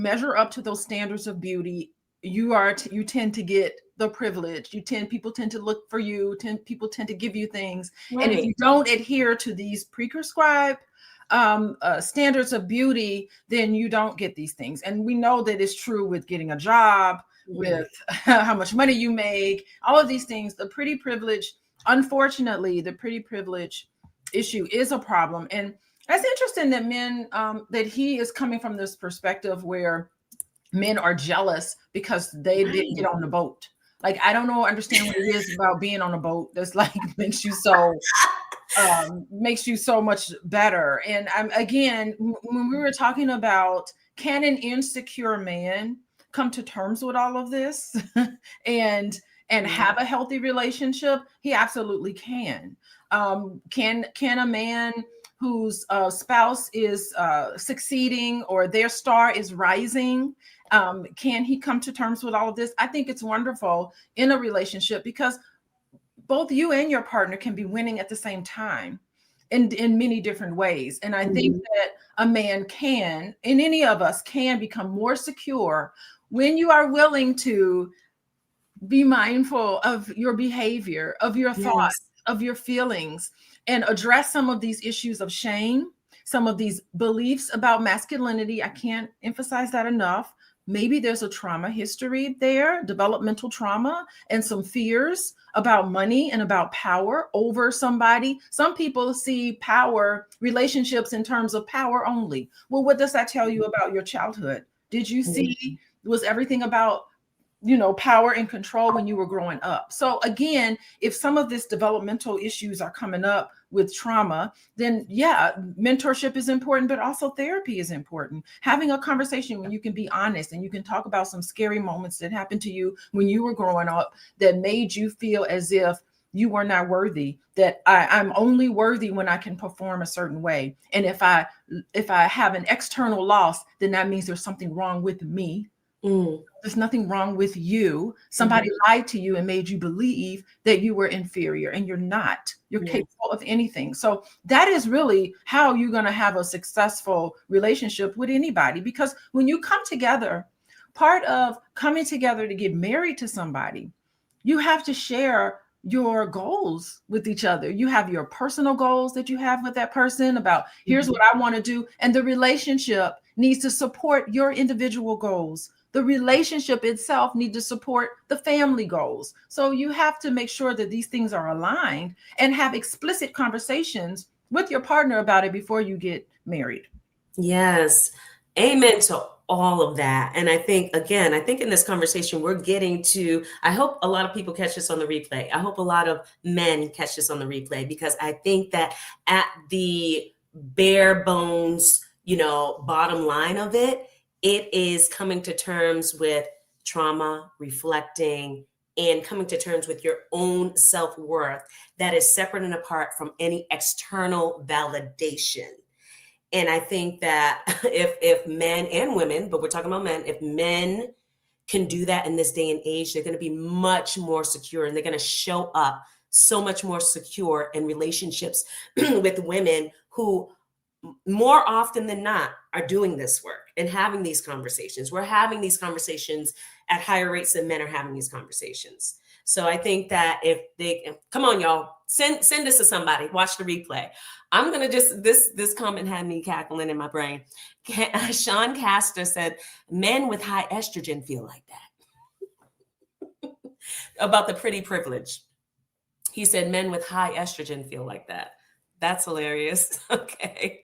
measure up to those standards of beauty, you tend to get the privilege. People tend to look for you. People tend to give you things, and if Right. you don't adhere to these prescribed standards of beauty, then you don't get these things. And we know that it's true with getting a job, Mhm. with how much money you make, all of these things. The pretty privilege, unfortunately, the pretty privilege issue is a problem. And that's interesting that that he is coming from this perspective where men are jealous because they didn't get Right. on the boat. Like, I don't know, understand what it is about being on a boat that's like makes you so much better. And again, when we were talking about, can an insecure man come to terms with all of this and Mhm. have a healthy relationship? He absolutely can. Can a man whose spouse is succeeding or their star is rising, can he come to terms with all of this? I think it's wonderful in a relationship because both you and your partner can be winning at the same time in many different ways. And I think Mhm. that a man can, and any of us can, become more secure when you are willing to be mindful of your behavior, of your thoughts, Yes. of your feelings, and address some of these issues of shame, some of these beliefs about masculinity. I can't emphasize that enough. Maybe there's a trauma history there, developmental trauma, and some fears about money and about power over somebody. Some people see power relationships in terms of power only. Well, what does that tell you about your childhood? Did you Mhm. see, was everything about power and control when you were growing up? So again, if some of this developmental issues are coming up with trauma, then yeah, mentorship is important, but also therapy is important. Having a conversation when you can be honest and you can talk about some scary moments that happened to you when you were growing up that made you feel as if you were not worthy, that I'm only worthy when I can perform a certain way. And if I have an external loss, then that means there's something wrong with me. Mm. There's nothing wrong with you. Somebody Mhm. lied to you and made you believe that you were inferior, and you're not. You're Yeah. capable of anything. So that is really how you're going to have a successful relationship with anybody. Because when you come together, part of coming together to get married to somebody, you have to share your goals with each other. You have your personal goals that you have with that person about, here's Mhm. what I want to do. And the relationship needs to support your individual goals. The relationship itself needs to support the family goals. So you have to make sure that these things are aligned and have explicit conversations with your partner about it before you get married. Yes. Amen to all of that. And I think, again, I think in this conversation, we're getting to, I hope a lot of people catch this on the replay. I hope a lot of men catch this on the replay, because I think that at the bare bones, bottom line of it, it is coming to terms with trauma, reflecting, and coming to terms with your own self-worth that is separate and apart from any external validation. And I think that if men and women, but we're talking about men, if men can do that in this day and age, they're going to be much more secure, and they're going to show up so much more secure in relationships with women who more often than not are doing this work and having these conversations. We're having these conversations at higher rates than men are having these conversations. So I think that if they come on, y'all, send this to somebody, watch the replay. I'm gonna just this comment had me cackling in my brain. Sean Castor said, "Men with high estrogen feel like that." About the pretty privilege. He said, "Men with high estrogen feel like that." That's hilarious. Okay.